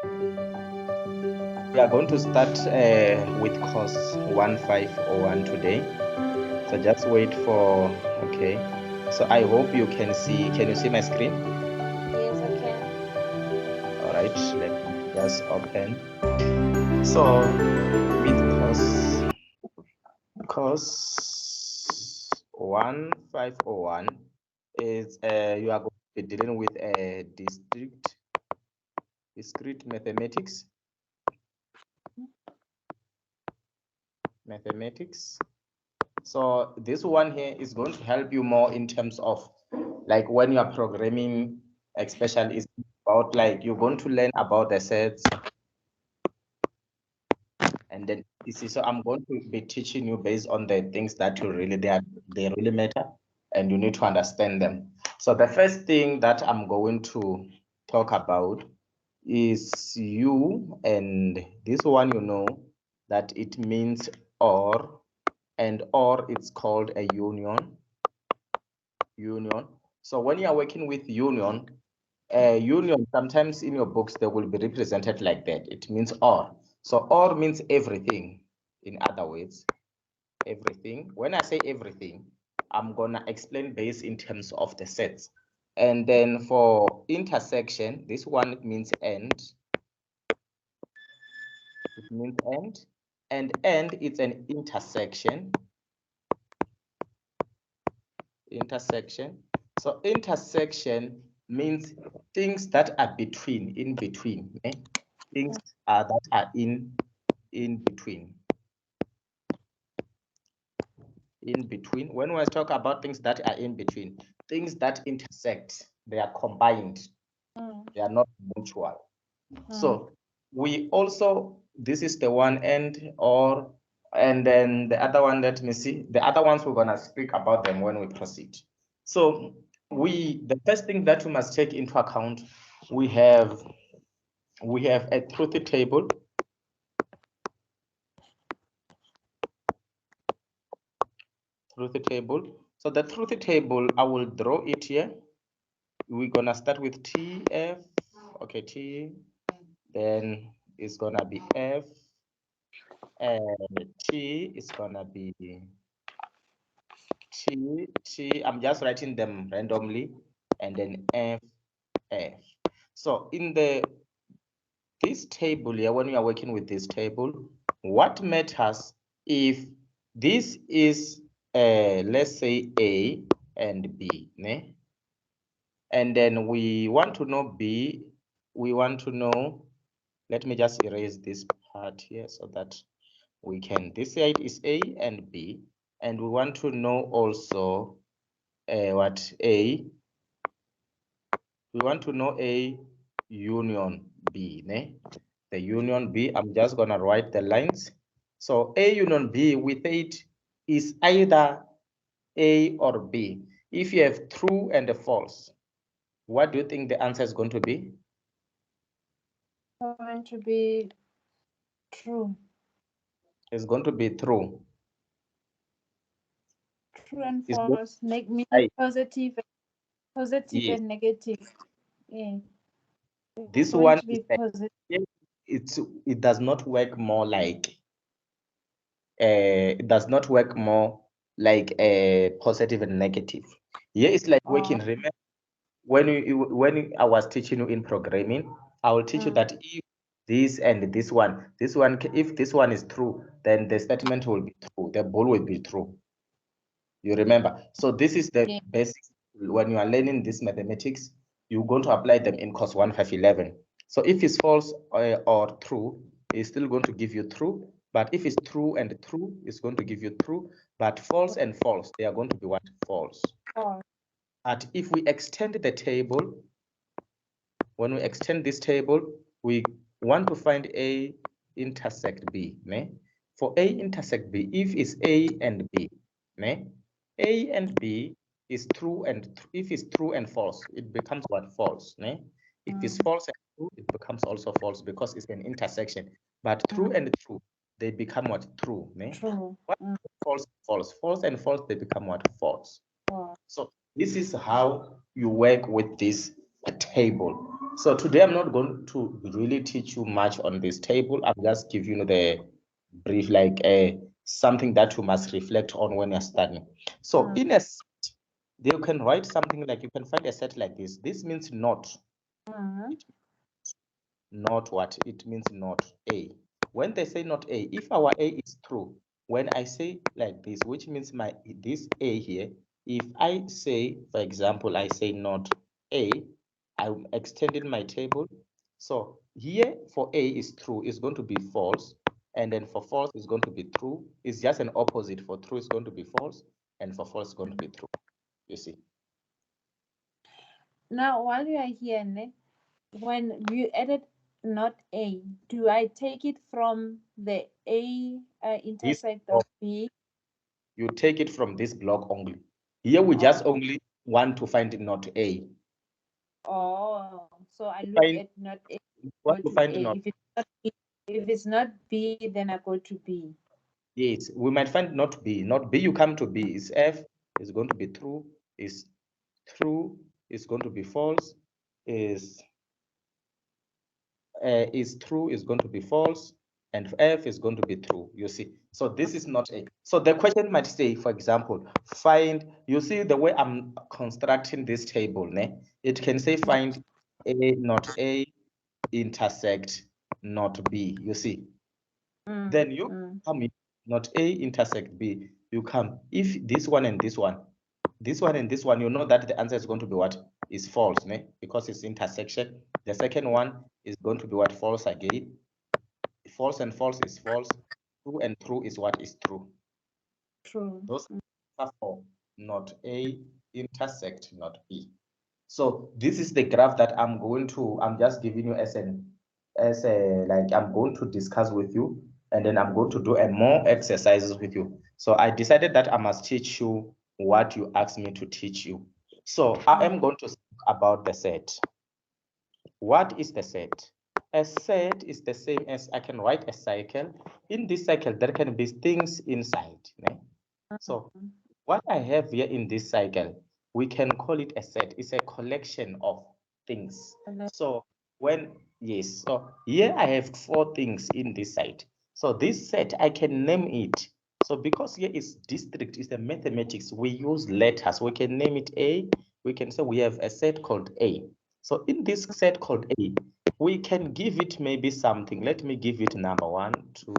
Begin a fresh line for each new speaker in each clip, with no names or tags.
We are going to start with cos1501 today. So just wait for, okay. So I hope you can you see my screen?
Yes, I can.
All right, let me just open. So with cos1501 is you are going to be dealing with a discrete mathematics. So this one here is going to help you more in terms of like when you are programming, especially is about like you're going to learn about the sets, and then this is so I'm going to be teaching you based on the things that you really they really matter, and you need to understand them. So the first thing that I'm going to talk about is you, and this one you know that it means or, and or it's called a union. So when you are working with union, union, sometimes in your books, they will be represented like that. It means or. So or means everything. In other words, everything. When I say everything, I'm gonna explain based in terms of the sets. And then for intersection, this one means end. It means end. And end, it's an intersection. So intersection means things that are in between. Eh? Things that are in between. In between. When we talk about things that are in between, things that intersect, they are combined. They are not mutual. So we also, this is the one end or, and then the other one, let me see. The other ones we're gonna speak about them when we proceed. So the first thing that we must take into account, we have a truth table. So the truth table, I will draw it here. We're gonna start with TF. Okay, T. Then it's gonna be F. And T is gonna be T. I'm just writing them randomly, and then F. So in this table here, when you are working with this table, what matters if this is let's say A and B, né? And then we want to know B, we want to know, let me just erase this part here so that we can, this side is A and B, and we want to know also what A, we want to know A union B, né? The union B, I'm just gonna write the lines. So A union B with it is either A or B. If you have true and false, what do you think the answer is going to be?
Going to be true.
It's going to be true.
True and
It's
false make me
right.
positive
Yes.
and negative. Yeah.
This
Going
one
to
is
be positive.
it does not work more like it does not work more like a positive and negative. Here it's like working. Remember when I was teaching you in programming, I will teach you that if this and this one, if this one is true, then the statement will be true. The ball will be true. You remember? So this is the basics. When you are learning this mathematics, you're going to apply them in course 1511. So if it's false or true, it's still going to give you true. But if it's true and true, it's going to give you true. But false and false, they are going to be what? False. But if we extend the table, when we extend this table, we want to find A intersect B. Ne? For A intersect B, if it's A and B, ne? A and B is true, and if it's true and false, it becomes what? False. Ne? If it's false and true, it becomes also false because it's an intersection. But true and true, they become what? True. Ne?
True.
What? False, false. False and false, they become what? False. So this is how you work with this table. So today I'm not going to really teach you much on this table. I'll just give you the brief, like something that you must reflect on when you're studying. So in a set, you can write something like, you can find a set like this. This means not. Not what? It means not A. When they say not A, if our A is true, when I say like this, which means this A here, if I say, for example, I say not A, I'm extending my table. So here for A is true, is going to be false. And then for false is going to be true. It's just an opposite. For true is going to be false, and for false is going to be true. You see?
Now, while you are here, ne, when you added not A, do I take it from the A
This
intersect of
block,
B?
you take it from this block only. Here we just only want to find not A.
Oh, so I look
Find,
at not A,
want
go
to
to
find
A.
not.
If it's not B, then I go to B.
Yes, we might find not B. Not B, you come to B. Is F is going to be true. Is true is going to be false. Is true is going to be false, and F is going to be true. You see, so this is not A. So the question might say, for example, find. You see the way I'm constructing this table, ne? It can say find A not A intersect not B. You see, then you come in, not A intersect B. You come, if this one and this one, this one and this one, you know that the answer is going to be what? Is false, ne? Because it's intersection. The second one is going to be what? False again. False and false is false. True and true is what? Is true.
True.
Those are for not A intersect not B. So this is the graph that I'm just giving you as like I'm going to discuss with you, and then I'm going to do a more exercises with you. So I decided that I must teach you what you asked me to teach you. So I am going to speak about the set. What is the set? A set is the same as, I can write a cycle. In this cycle, there can be things inside. Ne? So what I have here in this cycle, we can call it a set. It's a collection of things. So yes, so here I have 4 things in this set. So this set, I can name it. So because here is district, is the mathematics, we use letters. We can name it A. We can say we have a set called A. So in this set called A, we can give it maybe something. Let me give it number 1, 2,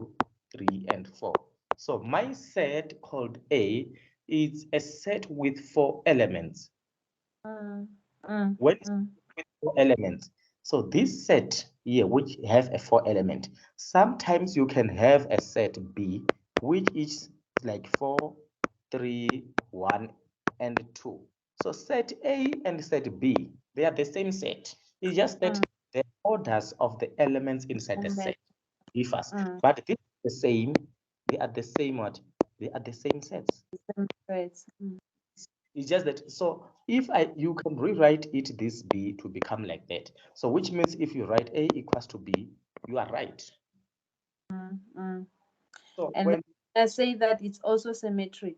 3, and 4. So my set called A is a set with 4 elements. When it's with 4 elements, so this set here, which have a 4 element, sometimes you can have a set B, which is like 4, 3, 1, and 2. So set A and set B, they are the same set. It's just that the orders of the elements inside the set differs. But this is the same, they are the same what? They are the same sets. It's just that, so if you can rewrite it this B to become like that. So which means if you write A equals to B, you are right. So
And
when
I say that it's also symmetric.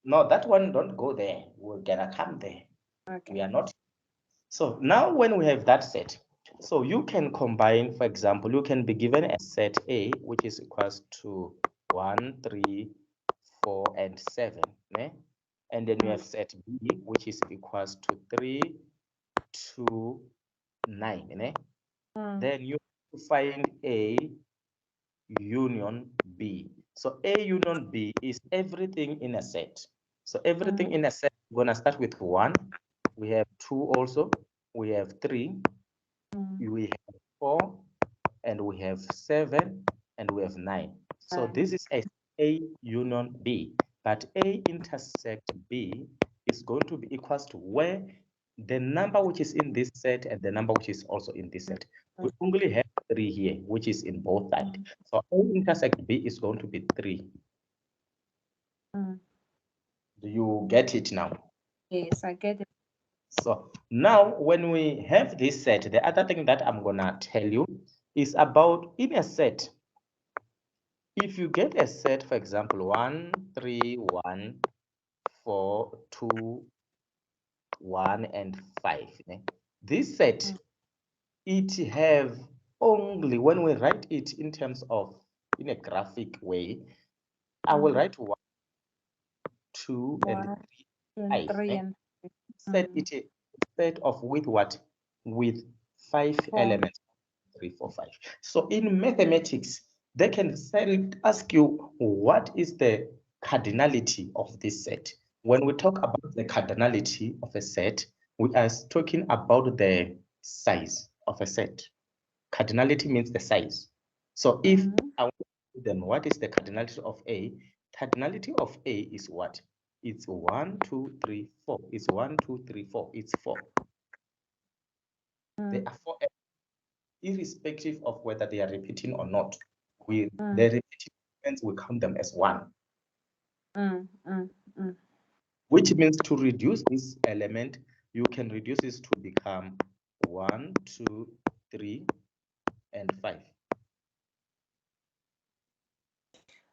no, that one don't go there. We're gonna come there.
Okay.
We are not. So now when we have that set, so you can combine, for example, you can be given a set A, which is equals to 1, 3, 4, and 7. Ne? And then you have set B, which is equals to 3, 2, 9. Ne? Then you have to find A union B. So A union B is everything in a set. So everything in a set, we're gonna start with 1. We have 2 also. We have 3. We have 4, and we have 7, and we have 9. So this is A union B. But A intersect B is going to be equals to where the number which is in this set and the number which is also in this set. We only have 3 here, which is in both sides. So A intersect B is going to be 3. Do you get it now?
Yes, I get it.
So now when we have this set, the other thing that I'm gonna tell you is about in a set. If you get a set, for example, 1, 3, 1, 4, 2, 1, and 5. This set, it have only, when we write it in terms of, in a graphic way, I will write 1, 2, and
1,
3,
2, and
5.
3,
Eh?
and
Set it a set of with what? With 5
4.
elements. 3, 4, 5. So in mathematics, they can ask you what is the cardinality of this set. When we talk about the cardinality of a set, we are talking about the size of a set. Cardinality means the size. So if I want to ask them what is the cardinality of A, cardinality of A is what? It's 1, 2, 3, 4. It's 1, 2, 3, 4. It's 4. There are 4, irrespective of whether they are repeating or not. The repeating elements, we count them as 1. Which means to reduce this element, you can reduce this to become 1, 2, 3, and 5.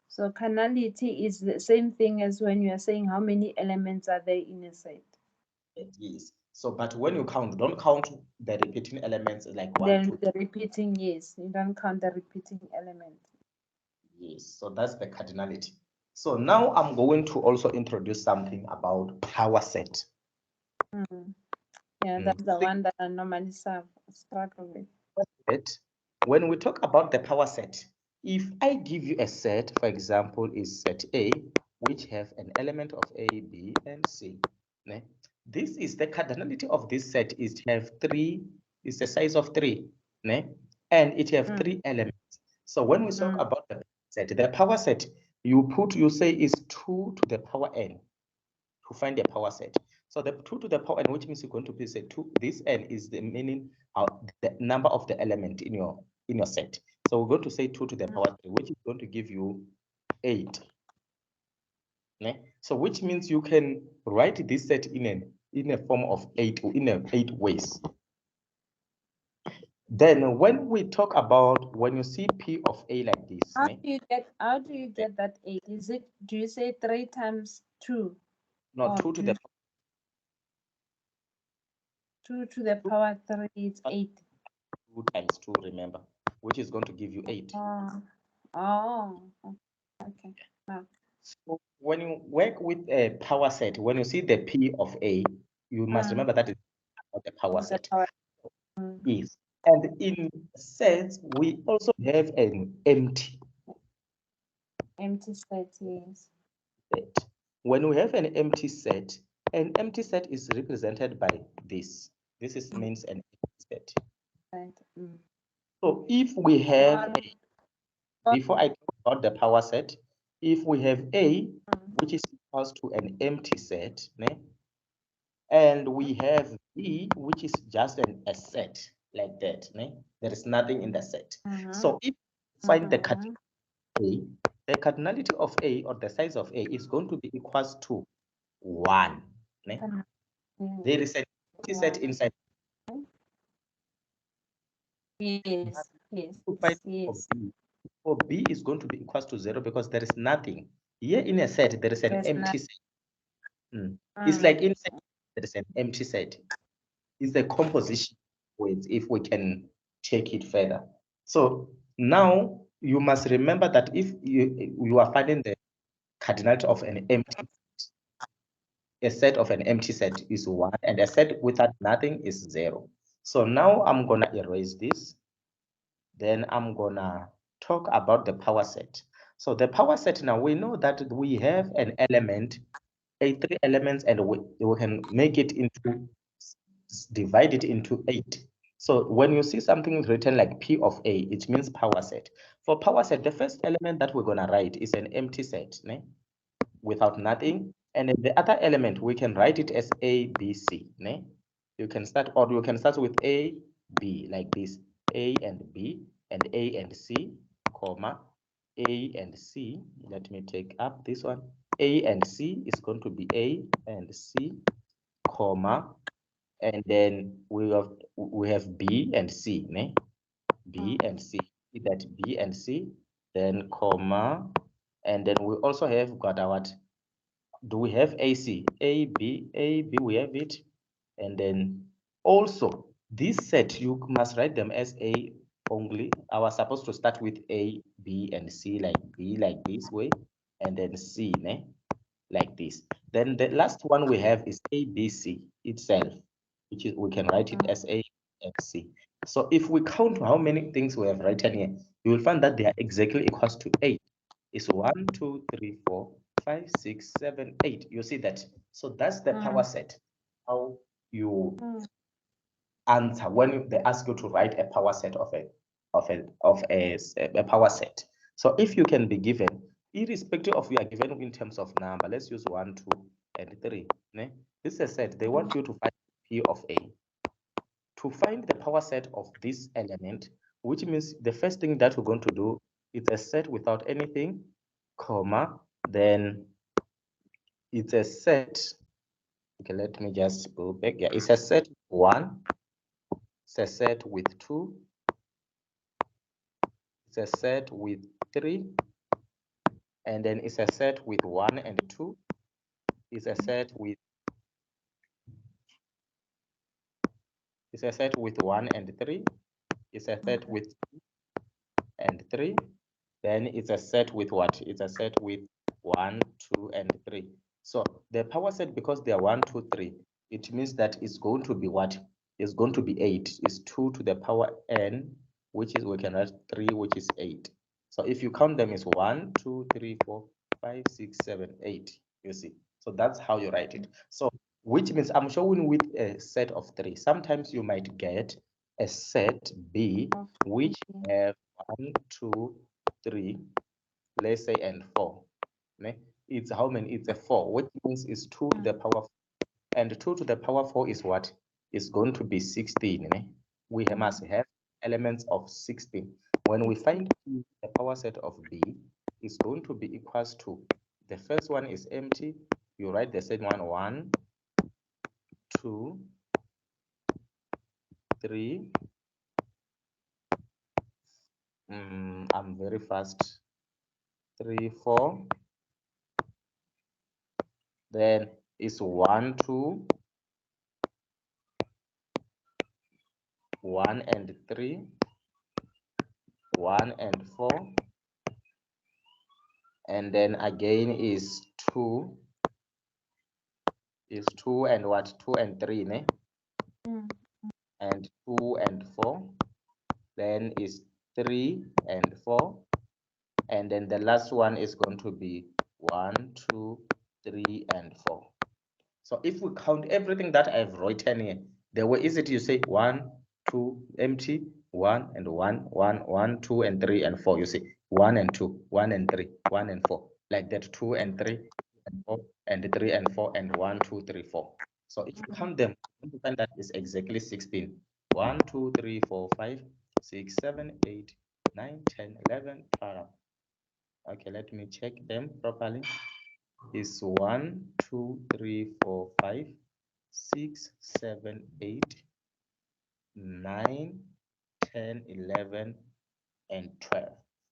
So cardinality is the same thing as when you are saying how many elements are there in a set.
Yes. So, but when you count, don't count the repeating elements like 1,
Then
2.
the repeating, yes, you don't count the repeating element.
Yes. So that's the cardinality. So now I'm going to also introduce something about power set.
Yeah, that's the one that I normally struggle with.
When we talk about the power set, if I give you a set, for example, is set A, which have an element of A, B, and C. This is the cardinality of this set is to have 3, is the size of 3, and it have 3 elements. So when we talk about the power set, you say is 2 to the power n to find the power set. So the 2 to the power n, which means you're going to be say 2, this n is the meaning of the number of the element in your set. So we're going to say 2 to the power 3, which is going to give you 8. So which means you can write this set in a form of 8, or in 8 ways. Then when we talk about, when you see P of A like this,
how do you get that 8? Is it, do you say 3 times 2?
No, 2 to the
2 to the power 3 is 8.
2 times 2, remember, which is going to give you 8.
Oh, okay.
So when you work with a power set, when you see the P of A, you must remember that is the power set. Yes. And in sets, we also have an empty
set, yes.
set. When we have an empty set is represented by this. This means an empty set. So if we have before I talk about the power set, if we have A, which is equals to an empty set, and we have B, which is just a set like that. There is nothing in the set. So if we find the cardinality of A, or the size of A, is going to be equals to 1. There is an empty set inside.
Yes,
To find
yes.
for B is going to be equals to 0 because there is nothing. Here in a set, there is an empty set. It's like inside there is an empty set. It's the composition weights, if we can take it further. So now you must remember that if you are finding the cardinality of an empty, a set of an empty set is 1, and a set without nothing is 0. So now I'm gonna erase this. Then I'm gonna talk about the power set. So the power set, now we know that we have an element, 3 elements, and we can make it into, divide it into 8. So when you see something written like P of A, it means power set. For power set, the first element that we're gonna write is an empty set, without nothing. And then the other element, we can write it as A, B, C. You can start with A, B, like this, A and B, and A and C, comma, A and C. Let me take up this one. A and C is going to be A and C, comma, and then we have B and C, B and C. That B and C, then comma, and then we also have got our, do we have AC? A, B, we have it. And then also This set, you must write them as A only. I was supposed to start with A, B, and C, like B, like this way, and then C, ne? Like this. Then the last one we have is ABC itself, which is we can write it as A and C. So if we count how many things we have written here, you will find that they are exactly equals to 8. It's 1, 2, 3, 4, 5, 6, 7, 8. You see that? So that's the power set. How you answer when they ask you to write a power set of a power set. So if you can be given, irrespective of you are given in terms of number, let's use 1, 2, and 3. Ne? This is a set. They want you to find P of A. To find the power set of this element, which means the first thing that we're going to do is a set without anything, comma, then it's a set. Okay, let me just go back. Yeah, it's a set 1, it's a set with 2, it's a set with 3, and then it's a set with 1 and 2, it's a set with 1 and 3, it's a set with 2 and 3, then it's a set with what? It's a set with 1, 2, and 3. So the power set, because they are 1, 2, 3, it means that it's going to be what? It's going to be 8. It's 2 to the power n, which is, we can write 3, which is 8. So if you count them, it's 1, 2, 3, 4, 5, 6, 7, 8. You see? So that's how you write it. So which means I'm showing with a set of 3. Sometimes you might get a set B, which have 1, 2, 3, let's say, and 4. Ne? It's how many? It's a 4, which means it's 2 to the power 4. And 2 to the power 4 is what? It's going to be 16. Ne? We must have elements of 16. When we find P, the power set of B is going to be equals to, the first one is empty. You write the second one, 1, 2, 3. I'm very fast. 3, 4. Then it's 1, 2, 1 and 3, 1 and 4, and then again is 2, and what? 2 and 3, ne? And 2 and 4, then is 3 and 4, and then the last one is going to be 1, 2, 3, and 4. So if we count everything that I've written here, the way is it you say 1, 2, empty, 1 and 1, 1, 1, 2 and 3 and 4. You see 1 and 2, 1 and 3, 1 and 4, like that. 2 and 3 and 4 and 3 and 4 and 1, 2, 3, 4. So if you count them, you find that is exactly 16. 1, 2, 3, 4, 5, 6, 7, 8, 9, 10, 11, 12. Okay, let me check them properly. Is 1, 2, 3, 4, 5, 6, 7, 8, 9, 10, 11, and 12.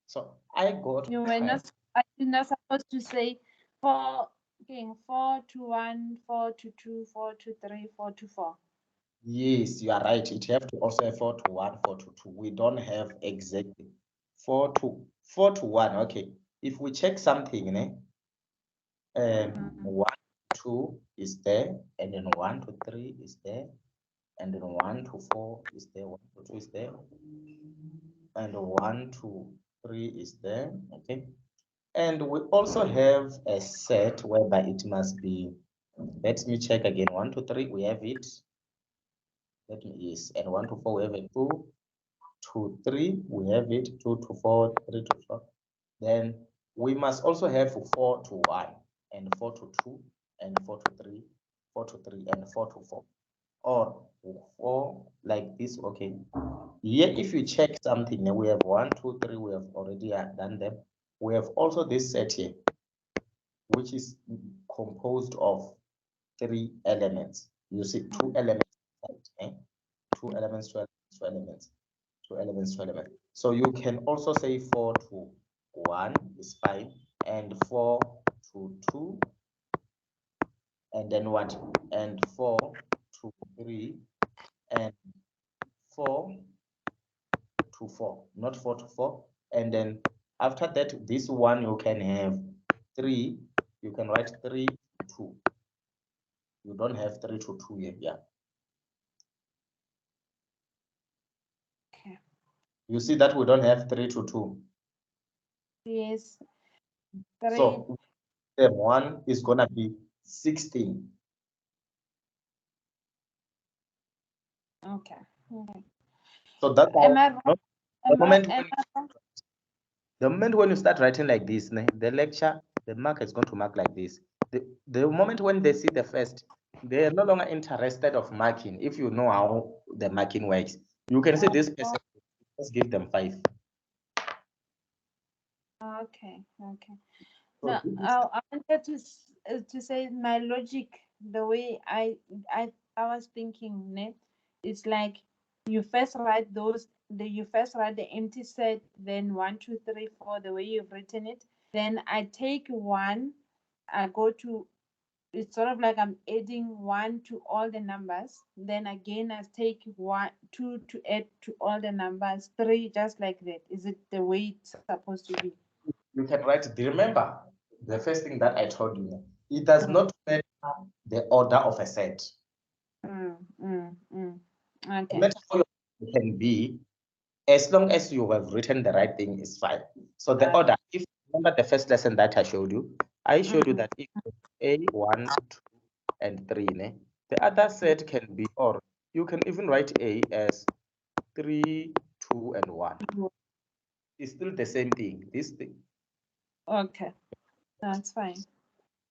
So I got
You were
12.
not. You're not supposed to say four. Okay, 4 to 1, 4 to 2, 4 to 3, 4 to 4.
Yes, you are right. It have to also have 4 to 1, 4 to 2. We don't have exactly 4 to 1. Okay. If we check something, ne? 1 to 2 is there, and then 1 to 3 is there, and then 1 to 4 is there, 1 to 2 is there, and 1 to 3 is there. Okay. And we also have a set whereby it must be, let me check again. 1 to 3, we have it. Let me, yes, and 1 to 4, we have it. 2 to 3, we have it. 2 to 4, 3 to 4. Then we must also have 4 to 1, and 4 to 2, and 4 to 3, 4 to 3, and 4 to 4. Or 4 like this. Okay. Here, if you check something, we have 1, 2, 3, we have already done them. We have also this set here, which is composed of 3 elements. You see 2 elements, eh? 2 elements, 2 elements, 2 elements, 2 elements, 2 elements. So you can also say 4 to 1 is fine, and 4 to 2, and then what? And 4 to 3, and 4 to 4, not 4 to 4. And then after that, this one you can have 3. You can write 3 to 2. You don't have 3 to 2 here. Yeah.
Okay.
You see that we don't have 3 to 2.
Yes. 3.
So the 1 is going to be 16.
Okay. Okay.
So that's
Am I
how
wrong?
the moment when you start writing like this, the lecture, the marker is going to mark like this. The moment when they see the first, they are no longer interested of marking. If you know how the marking works, you can see this person. Let's give them 5.
Okay. Okay. No, I wanted to say my logic, the way I was thinking, ne, it's like you first write you first write the empty set, then 1, 2, 3, 4, the way you've written it. Then I take 1, I go to, it's sort of like I'm adding 1 to all the numbers. Then again, I take 1, 2 to add to all the numbers, 3, just like that. Is it the way it's supposed to be?
You can write it. Remember the first thing that I told you. It does not matter the order of a set.
Okay.
No matter how it can be, as long as you have written the right thing, is fine. So the order, if you remember the first lesson that I showed you that if A1, 2, and 3, the other set can be, or you can even write A as 3, 2, and 1. It's still the same thing, this thing.
Okay, that's fine.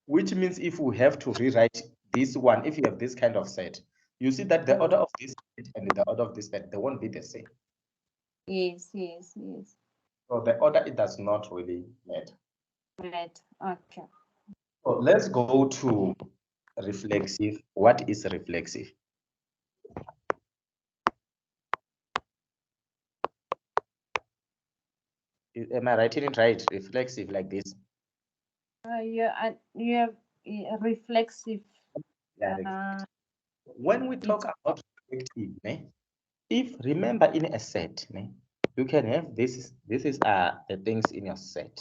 Which means if we have to rewrite this one, if you have this kind of set, you see that the order of this set and the order of this set, they won't be the same.
Yes, yes, yes.
So the order, it does not really matter.
Right. Okay.
So let's go to reflexive. What is reflexive? Am I writing it right? Reflexive like this?
You have reflexive.
Yeah. When we talk about reflective, if remember in a set, you can have this is the things in your set.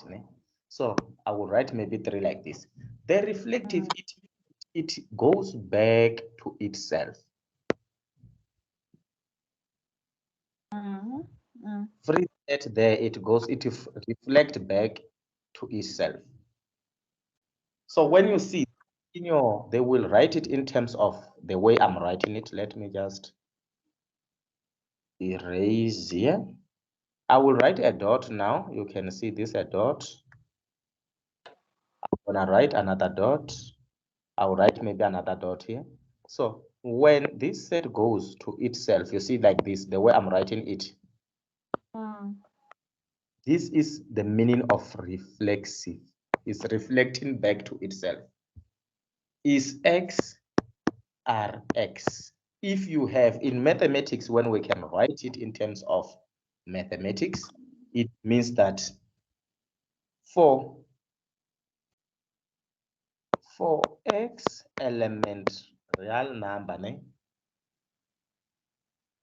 So I will write maybe 3 like this. The reflective, it goes back to itself. Free set there, it reflect back to itself. So when you see they will write it in terms of the way I'm writing it. Let me just erase here. I will write a dot now. You can see this a dot. I'm gonna write another dot. I'll write maybe another dot here. So when this set goes to itself, you see like this, the way I'm writing it. This is the meaning of reflexive. It's reflecting back to itself. Is X Rx? If you have in mathematics, when we can write it in terms of mathematics, it means that for X element real number,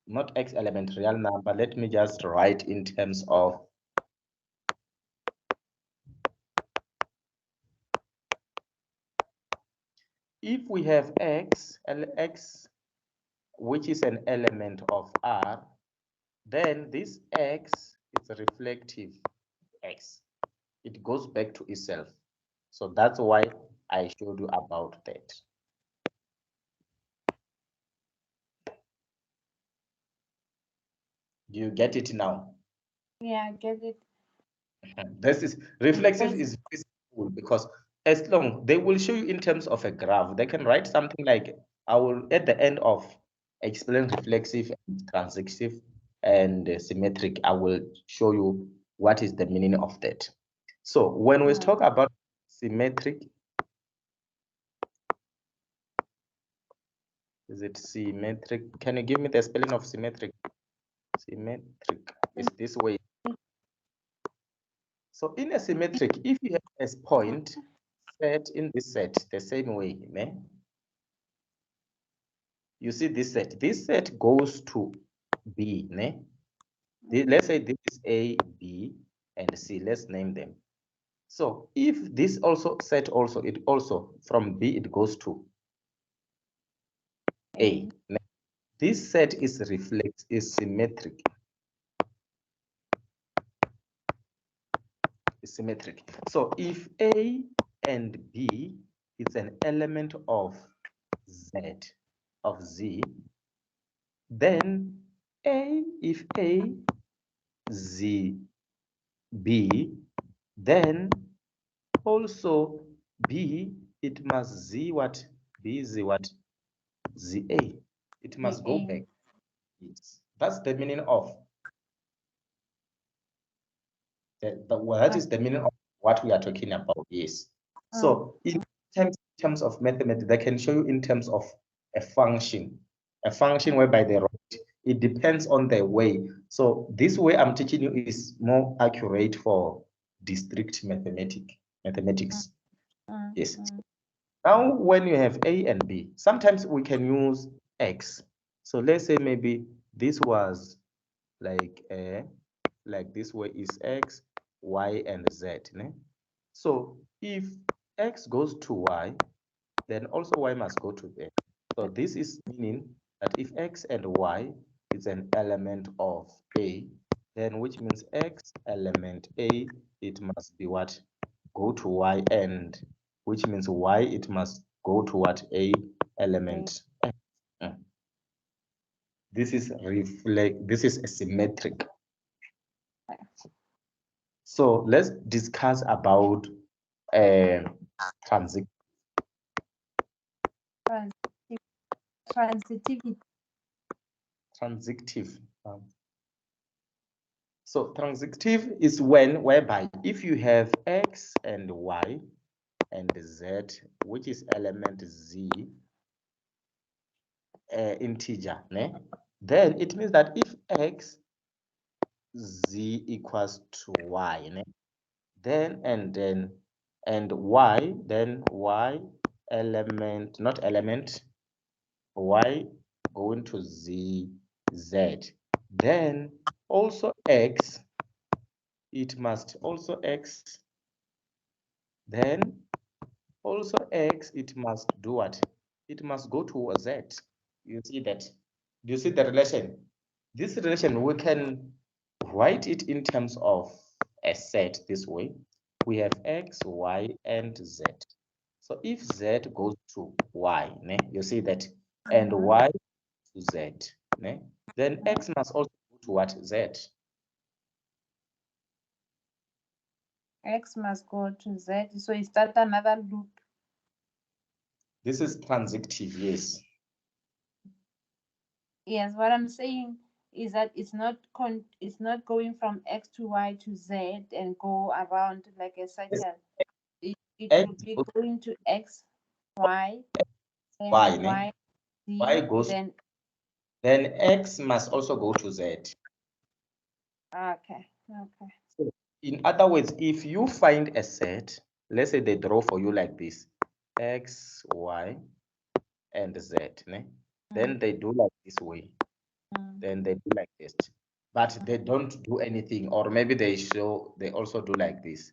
not X element real number, let me just write in terms of if we have X, which is an element of R, then this X is a reflective X. It goes back to itself. So that's why I showed you about that. Do you get it now?
Yeah, I get it.
This is reflexive is very simple because as long they will show you in terms of a graph, they can write something like I will at the end of explain reflexive and transitive and symmetric, I will show you what is the meaning of that. So when we talk about symmetric, is it symmetric? Can you give me the spelling of symmetric? Symmetric is this way. So in a symmetric, if you have a point set in this set the same way, you see this set goes to B, ne? Let's say this is A, B, and C. Let's name them. So if this also set also, it also from B it goes to A. This set is symmetric. Is symmetric. So if A and B is an element of Z, then if A Z B, then also B, it must Z what? B Z what? Z A. It must go back. Yes. That's the meaning of that is the meaning of what we are talking about. Yes. So in terms of mathematics, they can show you in terms of a function whereby they write. It depends on the way. So this way I'm teaching you is more accurate for discrete mathematics. Yes. Now, when you have A and B, sometimes we can use X. So let's say maybe this was like this way is X, Y, and Z. Ne? So if X goes to Y, then also Y must go to Z. So this is meaning that if X and Y is an element of A, then which means X element A, it must be what? Go to Y, and which means Y, it must go to what? A element. Mm. This is a symmetric. So let's discuss about transitive.
Transitivity.
Transitive. So transitive is whereby if you have X and Y and Z, which is element Z, integer, ne? Then it means that if X Z equals to Y, ne? Then and Y, then Y element, not element, Y going to Z, Z. Then also X, it must also X, then also X, it must do what? It must go to a Z. You see that? Do you see the relation? This relation, we can write it in terms of a set this way. We have X, Y, and Z. So if Z goes to Y, ne, you see that, and Y to Z, ne, then X must also go to what? Z.
X must go to Z. So is that another loop?
This is transitive, yes.
Yes, what I'm saying is that it's not going from X to Y to Z and go around like a cycle. It
X
will be
goes
going to X, Y,
to Y,
then
ne?
Y,
Y
Z,
goes, then X must also go to Z.
okay.
So in other words, if you find a set, let's say they draw for you like this, X, Y, and Z, ne? Then they do like this way. Then they do like this. But they don't do anything, or maybe they also do like this.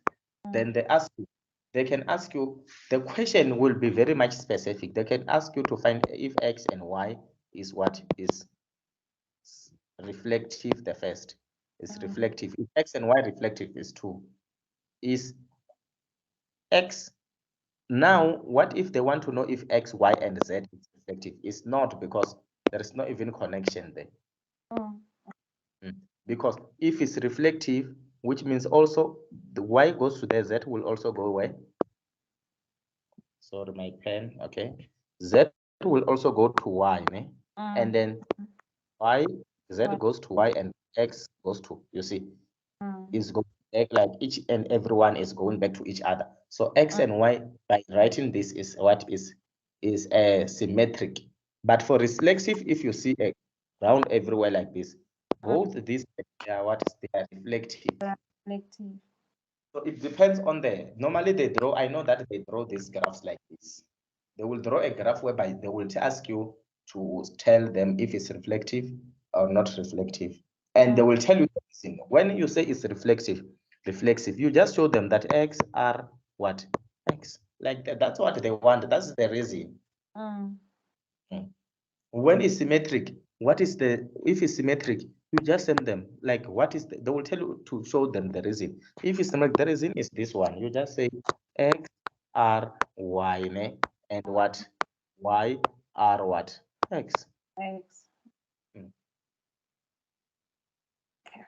Then they can ask you, the question will be very much specific. They can ask you to find if X and Y is what is reflective, the first is reflective. If X and Y reflective is 2, is X. Now, what if they want to know if X, Y, and Z is reflective? It's not, because there is no even connection there. Because if it's reflective, which means also the Y goes to the Z will also go away. Sorry, my pen. Okay. Z will also go to Y, ne? And then Y, Z goes to Y, and X goes to, you see, is going back, like each and everyone is going back to each other. So X and Y, by writing this, is what is symmetric. But for reflexive, if you see a round everywhere like this, both these are what is they are reflective.
Reflective.
So it depends on normally they draw, I know that they draw these graphs like this. They will draw a graph whereby they will ask you to tell them if it's reflective or not reflective. And they will tell you the reason. When you say it's reflexive, you just show them that X are what? X. Like that, that's what they want. That's the reason.
Mm.
When it's symmetric, what is the, if it's symmetric, you just send them like what is the, they will tell you to show them the reason. If it's symmetric, the reason is this one. You just say X R Y ne? And what? Y R what? X.
X.
Mm.
Okay.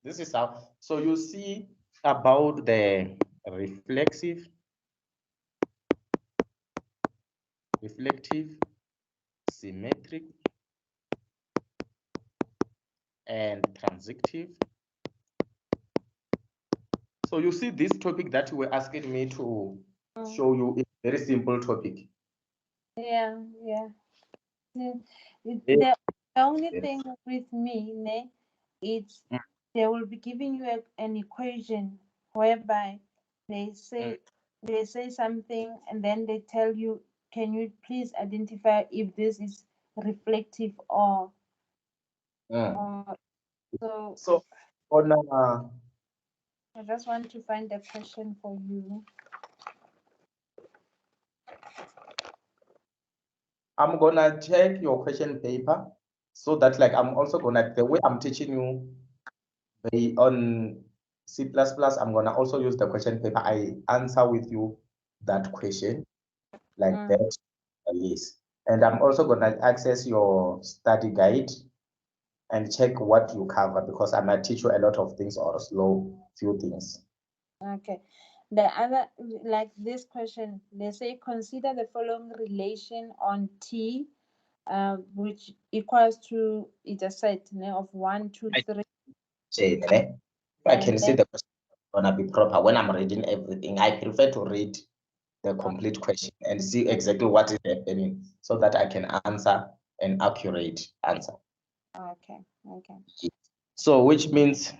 This is how. So you see about the reflexive, reflective, symmetric, and transitive. So you see this topic that you were asking me to show you is a very simple topic.
Yeah, yeah.
Yes.
The only thing with me, ne, it's
Mm,
they will be giving you an equation whereby they
mm,
say something and then they tell you, can you please identify if this is reflective
mm.
or so.
So on
I just want to find a question for you.
I'm gonna check your question paper so that like I'm also gonna, the way I'm teaching you on C++, I'm gonna also use the question paper. I answer with you that question like
Mm,
that. Yes. And I'm also gonna access your study guide and check what you cover because I might teach you a lot of things or slow few things.
okay. The other, like this question, they say consider the following relation on T, which equals to, it's a set, ne, of 1, 2,
I
3,
say, eh, I
and
can see
then
the question is gonna be proper when I'm reading everything. I prefer to read the complete question and see exactly what is happening so that I can answer an accurate answer.
okay, okay.
So which means